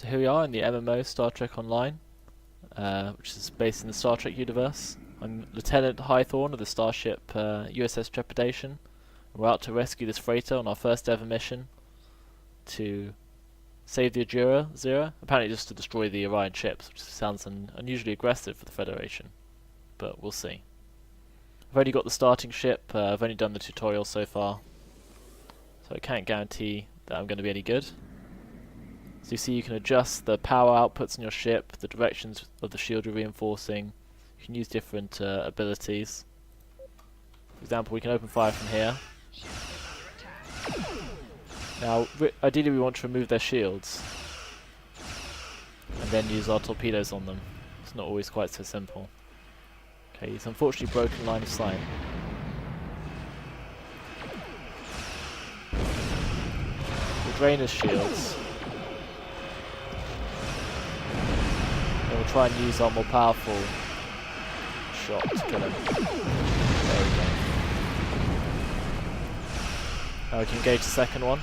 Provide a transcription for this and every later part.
So here we are in the MMO Star Trek Online, which is based in the Star Trek universe. I'm Lieutenant Highthorne of the starship U.S.S Trepidation. We're out to rescue this freighter on our first ever mission to save the Azura, apparently just to destroy the Orion ships, which sounds unusually aggressive for the Federation, but we'll see. I've only got the starting ship, I've only done the tutorial so far, so I can't guarantee that I'm going to be any good. So you see you can adjust the power outputs on your ship, the directions of the shield you're reinforcing, you can use different abilities. For example, we can open fire from here. Now, ideally we want to remove their shields, and then use our torpedoes on them. It's not always quite so simple. Okay, he's unfortunately broken line of sight. We'll drain his shields. Then we'll try and use our more powerful shot to kill him. There we go. Now we can engage the second one.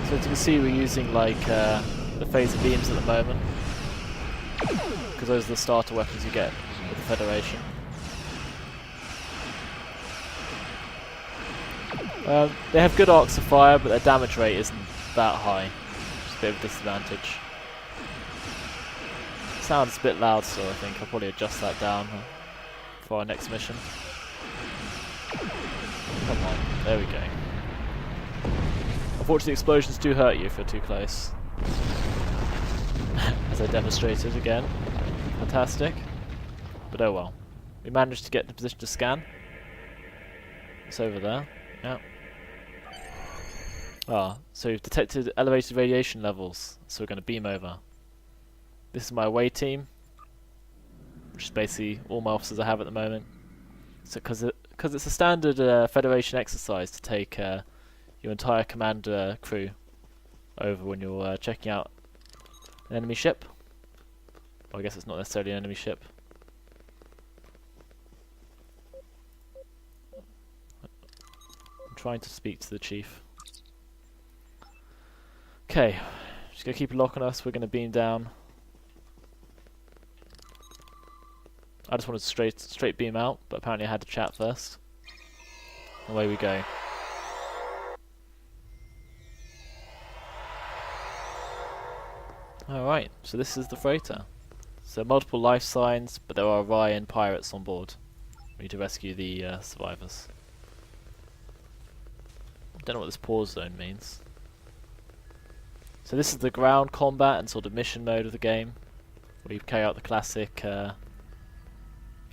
So as you can see, we're using like the phaser beams at the moment, because those are the starter weapons you get with the Federation. They have good arcs of fire, but their damage rate isn't that high. It's a bit of a disadvantage. Sounds a bit loud, so I think I'll probably adjust that down for our next mission. Come on, there we go. Unfortunately, explosions do hurt you if you're too close. As I demonstrated again. Fantastic. But oh well. We managed to get in a position to scan. It's over there. Yeah. Ah, so we've detected elevated radiation levels, so we're going to beam over. This is my away team, which is basically all my officers I have at the moment. So because it's a standard Federation exercise to take your entire command crew over when you're checking out an enemy ship. Well, I guess it's not necessarily an enemy ship. I'm trying to speak to the chief. Okay, just gonna keep a lock on us. We're gonna beam down. I just wanted to straight beam out, but apparently I had to chat first. Away we go. Alright, so this is the freighter. So multiple life signs, but there are Orion pirates on board. We need to rescue the survivors. Don't know what this pause zone means. So this is the ground combat and sort of mission mode of the game, where you carry out the classic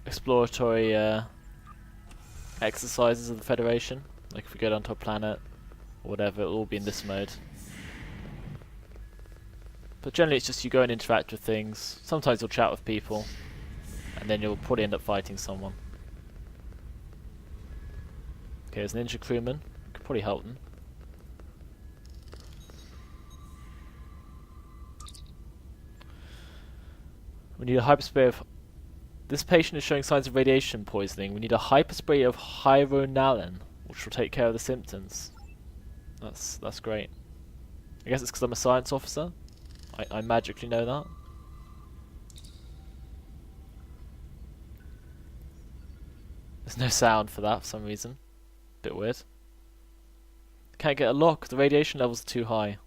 exploratory exercises of the Federation. Like if we go down to a planet or whatever, it'll all be in this mode. But generally it's just you go and interact with things. Sometimes you'll chat with people, and then you'll probably end up fighting someone. Okay, there's an injured crewman. Could probably help them. We need a hyperspray of... This patient is showing signs of radiation poisoning. We need a hyperspray of hydronalin, which will take care of the symptoms. That's great. I guess it's because I'm a science officer. I magically know that. There's no sound for that for some reason. Bit weird. Can't get a lock. The radiation levels are too high.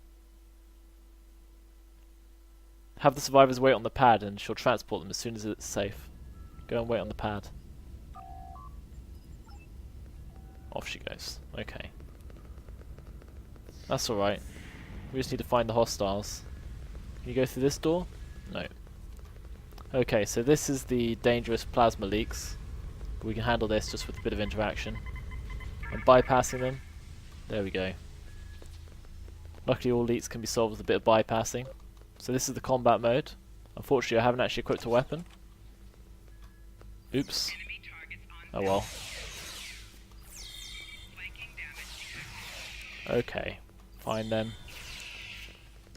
Have the survivors wait on the pad and she'll transport them as soon as it's safe. Go and wait on the pad. Off she goes. Okay. That's alright. We just need to find the hostiles. Can you go through this door? No. Okay, so this is the dangerous plasma leaks. We can handle this just with a bit of interaction. I'm bypassing them. There we go. Luckily all leaks can be solved with a bit of bypassing. So this is the combat mode. Unfortunately I haven't actually equipped a weapon. Oops. Oh well. Okay. Fine then.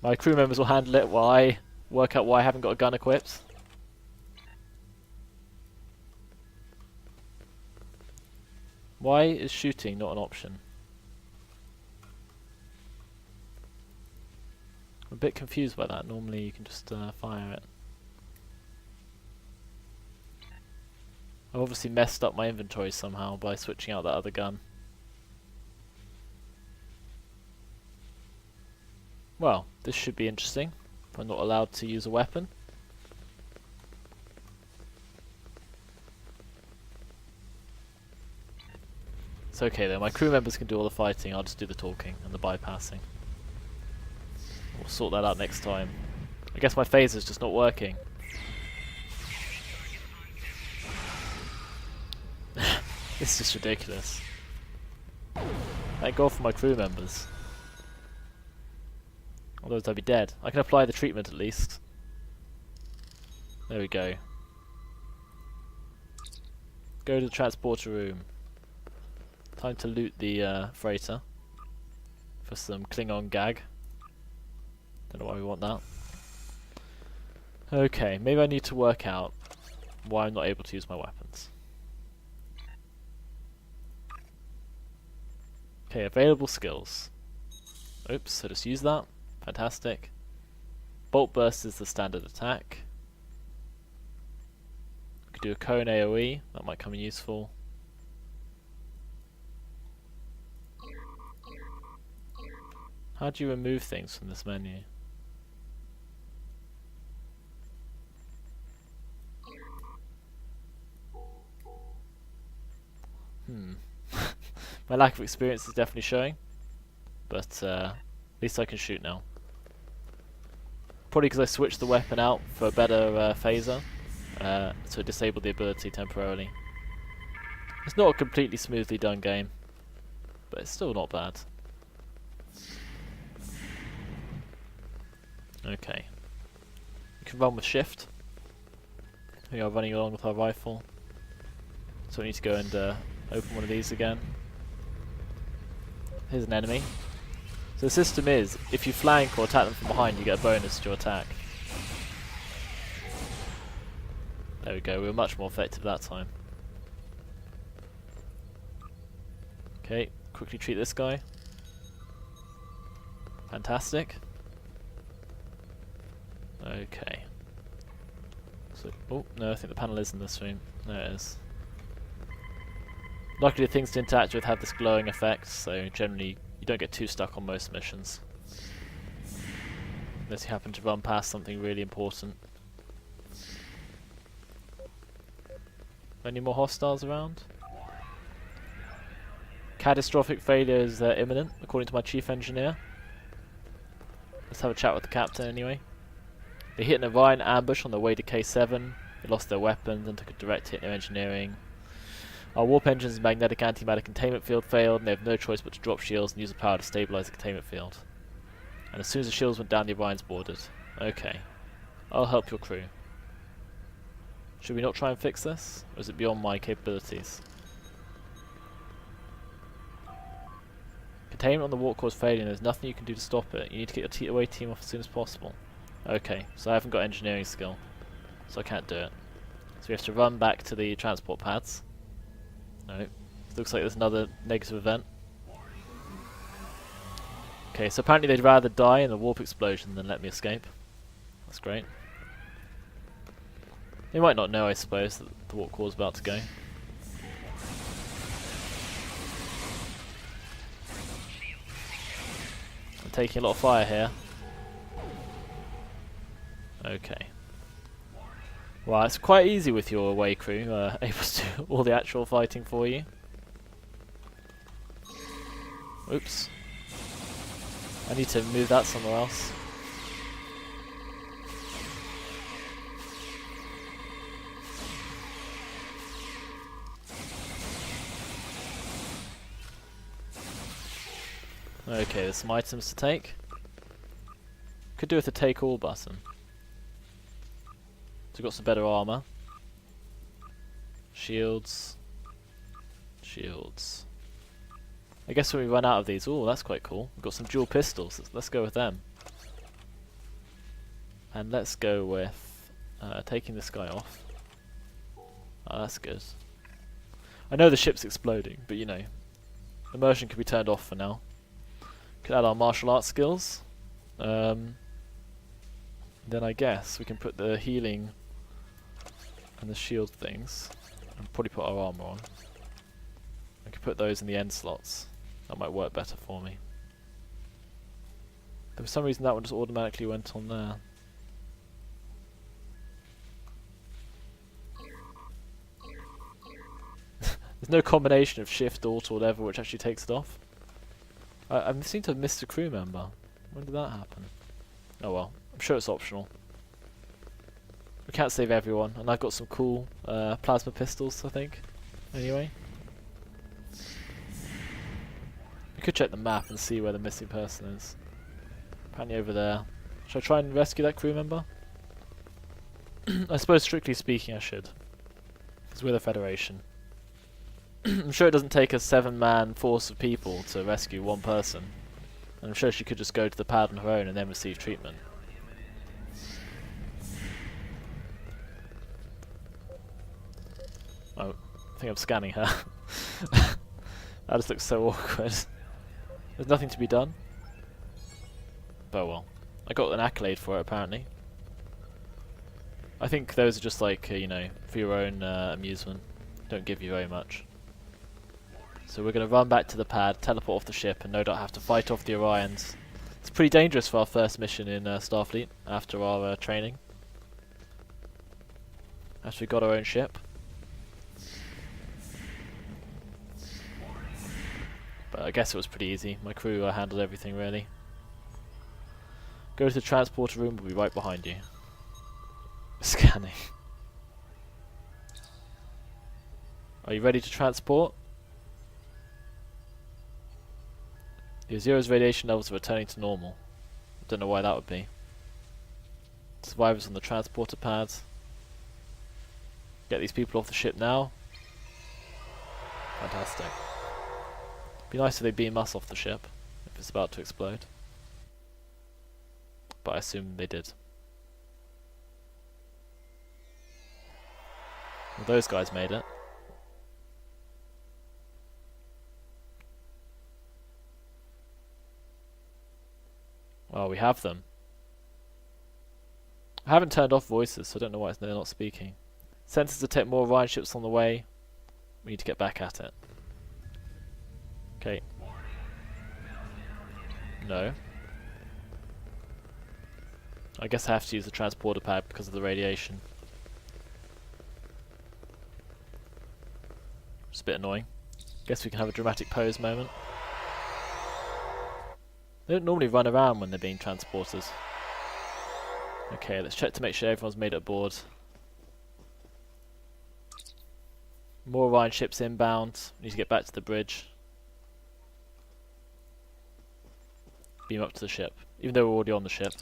My crew members will handle it while I work out why I haven't got a gun equipped. Why is shooting not an option? I'm a bit confused by that. Normally you can just fire it. I've obviously messed up my inventory somehow by switching out that other gun. Well, this should be interesting. I'm not allowed to use a weapon. It's okay though, my crew members can do all the fighting, I'll just do the talking and the bypassing. We'll sort that out next time. I guess my phaser's just not working. This is just ridiculous. Thank God for my crew members. Otherwise I'd be dead. I can apply the treatment at least. There we go. Go to the transporter room. Time to loot the freighter for some Klingon gag. Don't know why we want that. Okay, maybe I need to work out why I'm not able to use my weapons. Okay, available skills. Oops, so just use that. Fantastic. Bolt burst is the standard attack. We could do a cone AoE, that might come in useful. How do you remove things from this menu? My lack of experience is definitely showing, but at least I can shoot now. Probably because I switched the weapon out for a better phaser, so it disabled the ability temporarily. It's not a completely smoothly done game, but it's still not bad. Okay. We can run with shift. We are running along with our rifle. So we need to go and open one of these again. Here's an enemy. So the system is, if you flank or attack them from behind, you get a bonus to your attack. There we go, we were much more effective that time. Okay, quickly treat this guy. Fantastic. Okay. So, oh, no, I think the panel is in this room. There it is. Luckily the things to interact with have this glowing effect, so generally you don't get too stuck on most missions. Unless you happen to run past something really important. Any more hostiles around? Catastrophic failure is imminent, according to my chief engineer. Let's have a chat with the captain anyway. They hit an Orion ambush on their way to K7. They lost their weapons and took a direct hit in their engineering. Our warp engine's magnetic antimatter containment field failed, and they have no choice but to drop shields and use the power to stabilize the containment field. And as soon as the shields went down, the Orion's boarded. Okay. I'll help your crew. Should we not try and fix this? Or is it beyond my capabilities? Containment on the warp core is failing, and there's nothing you can do to stop it. You need to get your away team off as soon as possible. Okay, so I haven't got engineering skill, so I can't do it. So we have to run back to the transport pads. No, looks like there's another negative event. Okay, so apparently they'd rather die in a warp explosion than let me escape. That's great. They might not know, I suppose, that the warp core is about to go. I'm taking a lot of fire here. Okay. Well, it's quite easy with your away crew, able to do all the actual fighting for you. Oops. I need to move that somewhere else. Okay, there's some items to take. Could do with the take all button. So we've got some better armor. Shields. Shields. I guess when we run out of these, oh, that's quite cool. We've got some dual pistols. Let's go with them. And let's go with taking this guy off. Oh, that's good. I know the ship's exploding, but you know, immersion can be turned off for now. Could add our martial arts skills. Then I guess we can put the healing and the shield things, and probably put our armor on. I can put those in the end slots. That might work better for me. For some reason that one just automatically went on there. There's no combination of shift, alt, or whatever which actually takes it off. I seem to have missed a crew member. When did that happen? Oh well, I'm sure it's optional. We can't save everyone, and I've got some cool plasma pistols, I think. Anyway. We could check the map and see where the missing person is. Apparently over there. Should I try and rescue that crew member? I suppose strictly speaking I should. Because we're the Federation. I'm sure it doesn't take a 7-man force of people to rescue one person. And I'm sure she could just go to the pad on her own and then receive treatment. Oh, I think I'm scanning her. That just looks so awkward. There's nothing to be done. But well, I got an accolade for it apparently. I think those are just like, you know, for your own amusement. Don't give you very much. So we're going to run back to the pad, teleport off the ship, and no doubt have to fight off the Orions. It's pretty dangerous for our first mission in Starfleet, after our training. After we got our own ship. But I guess it was pretty easy. My crew handled everything really. Go to the transporter room, we'll be right behind you. Scanning. Are you ready to transport? The Azura's radiation levels are returning to normal. I don't know why that would be. Survivors on the transporter pads. Get these people off the ship now. Fantastic. Be nice if they beam us off the ship, if it's about to explode. But I assume they did. Well, those guys made it. Well, we have them. I haven't turned off voices, so I don't know why they're not speaking. Sensors detect more Orion ships on the way. We need to get back at it. Okay. No. I guess I have to use the transporter pad because of the radiation. It's a bit annoying. Guess we can have a dramatic pose moment. They don't normally run around when they're being transporters. Okay, let's check to make sure everyone's made it aboard. More Orion ships inbound. We need to get back to the bridge. Beam up to the ship, even though we're already on the ship.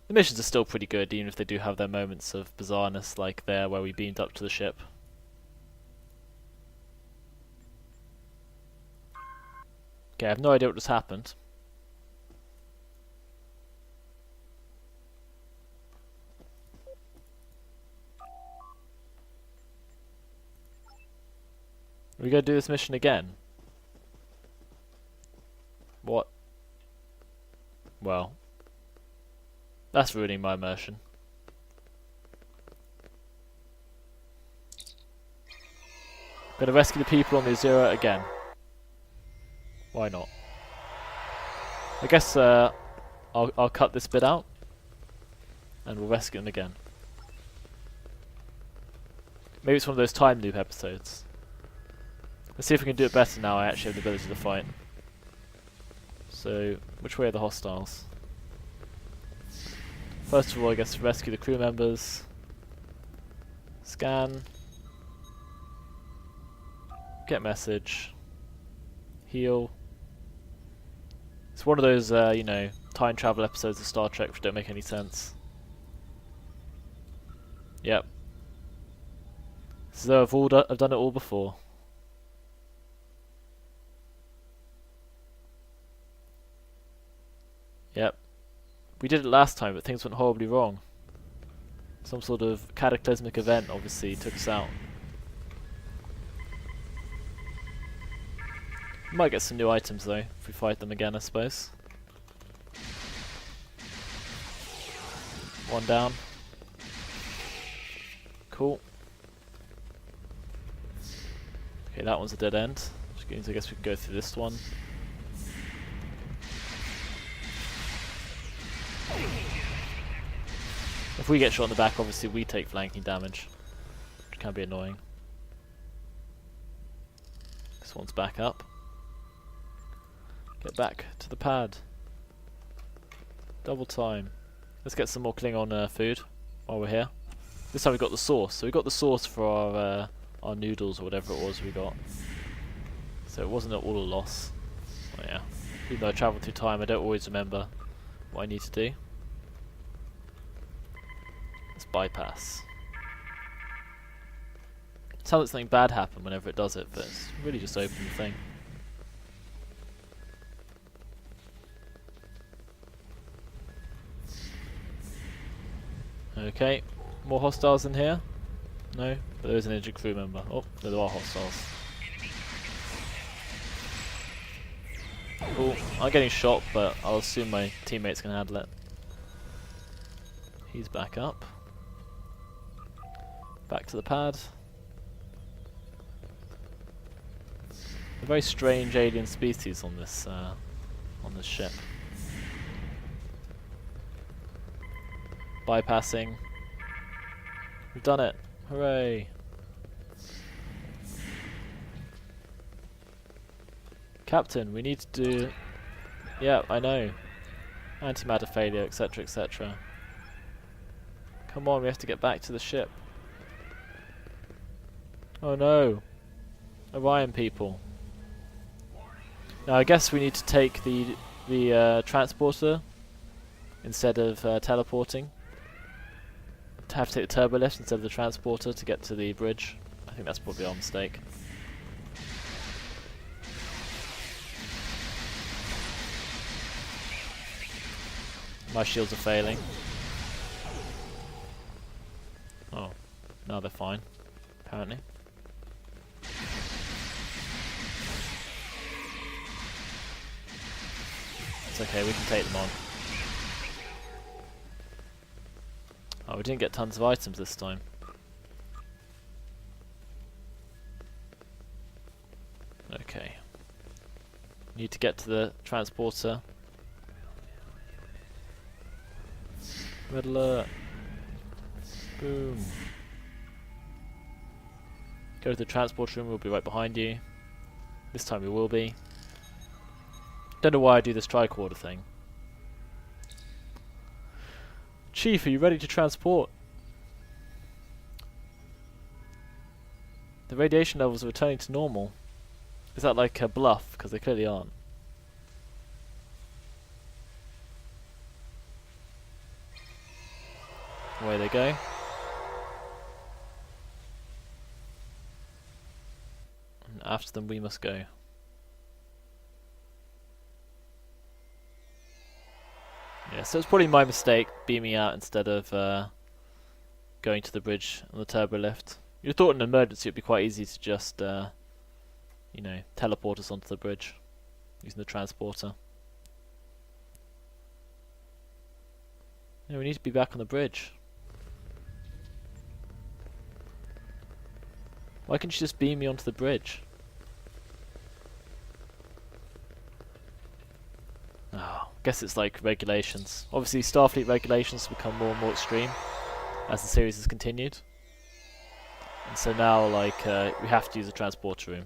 The missions are still pretty good, even if they do have their moments of bizarreness, like there where we beamed up to the ship. Okay, I have no idea what just happened. Are we going to do this mission again? What? Well, that's ruining my immersion. I'm going to rescue the people on the Azura again. Why not? I guess I'll cut this bit out and we'll rescue them again. Maybe it's one of those time loop episodes. Let's see if we can do it better now I actually have the ability to fight. So, which way are the hostiles? First of all, I guess rescue the crew members. Scan. Get message. Heal. It's one of those, you know, time travel episodes of Star Trek which don't make any sense. Yep. So I've done it all before. Yep. We did it last time, but things went horribly wrong. Some sort of cataclysmic event obviously took us out. We might get some new items though, if we fight them again, I suppose. One down. Cool. Okay, that one's a dead end. Which means I guess we can go through this one. If we get shot in the back, obviously we take flanking damage, which can be annoying. This one's back up. Get back to the pad. Double time. Let's get some more Klingon food while we're here. This time we got the sauce. So we got the sauce for our noodles or whatever it was we got. So it wasn't all a loss. Oh yeah. Even though I travel through time, I don't always remember what I need to do. Let's bypass. It sounds like something bad happened whenever it does it, but it's really just open the thing. Okay, more hostiles in here? No, but there is an injured crew member. Oh, there are hostiles. Cool, I'm getting shot, but I'll assume my teammates can handle it. He's back up. Back to the pad. A very strange alien species on this ship. Bypassing. We've done it! Hooray! Captain, we need to do... Yeah, I know. Antimatter failure, etc, etc. Come on, we have to get back to the ship. Oh no! Orion people. Now I guess we need to take the transporter instead of teleporting. To have to take the turbo lift instead of the transporter to get to the bridge. I think that's probably our mistake. My shields are failing. Oh, now they're fine, apparently. It's okay, we can take them on. Oh, we didn't get tons of items this time. Okay. Need to get to the transporter. Red alert. Boom. Go to the transport room, we'll be right behind you. This time we will be. Don't know why I do this tricorder thing. Chief, are you ready to transport? The radiation levels are returning to normal. Is that like a bluff? Because they clearly aren't. Away they go. And after them we must go. Yeah, so it's probably my mistake beaming out instead of going to the bridge on the turbo lift. You'd have thought in an emergency it'd be quite easy to just, you know, teleport us onto the bridge using the transporter. Yeah, we need to be back on the bridge. Why can't you just beam me onto the bridge? Oh, guess it's like regulations. Obviously Starfleet regulations have become more and more extreme as the series has continued. And so now like we have to use the transporter room.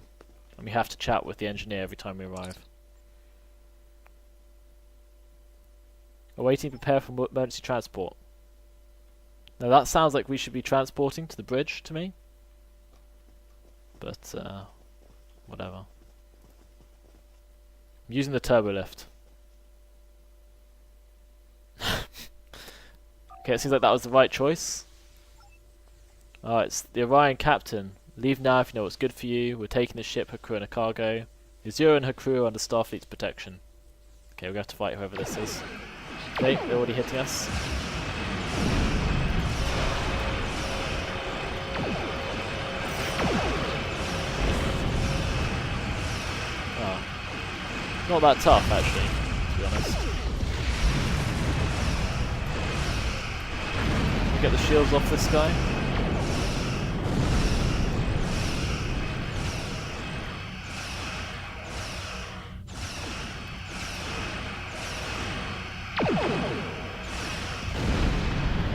And we have to chat with the engineer every time we arrive. Awaiting prepare for emergency transport. Now that sounds like we should be transporting to the bridge to me. But whatever. I'm using the turbo lift. Okay, it seems like that was the right choice. It's the Orion captain. Leave now if you know what's good for you. We're taking the ship, her crew and her cargo. Azura and her crew are under Starfleet's protection. Okay, we're going to have to fight whoever this is. Okay, they're already hitting us. Oh. Not that tough, actually, to be honest. get the shields off this guy.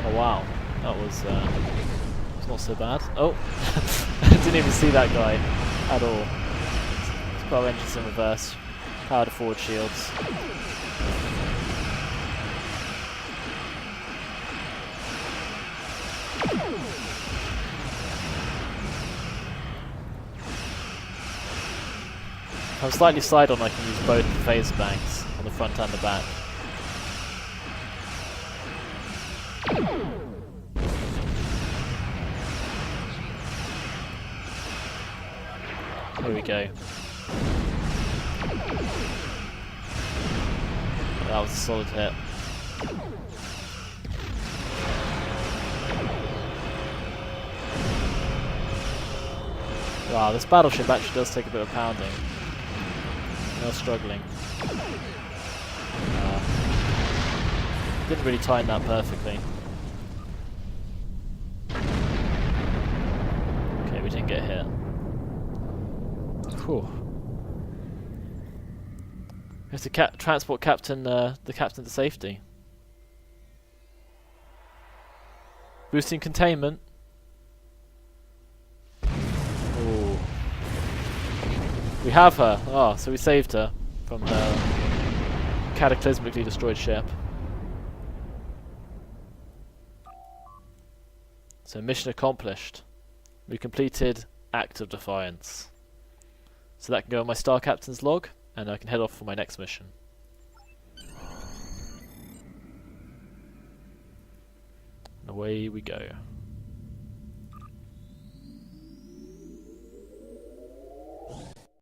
Oh wow, that was not so bad. Oh, I didn't even see that guy at all. Let's put our engines in reverse. Power to forward shields. If I'm slightly side on, I can use both phase banks on the front and the back. Here we go. That was a solid hit. Wow, this battleship actually does take a bit of pounding. They're struggling. Didn't really time that perfectly. Okay, we didn't get hit. Whew. We have to transport the captain to safety. Boosting containment. Ooh. We have her. Ah, so we saved her from the cataclysmically destroyed ship. So mission accomplished. We completed Act of Defiance. So that can go on my Star Captain's log, and I can head off for my next mission. And away we go.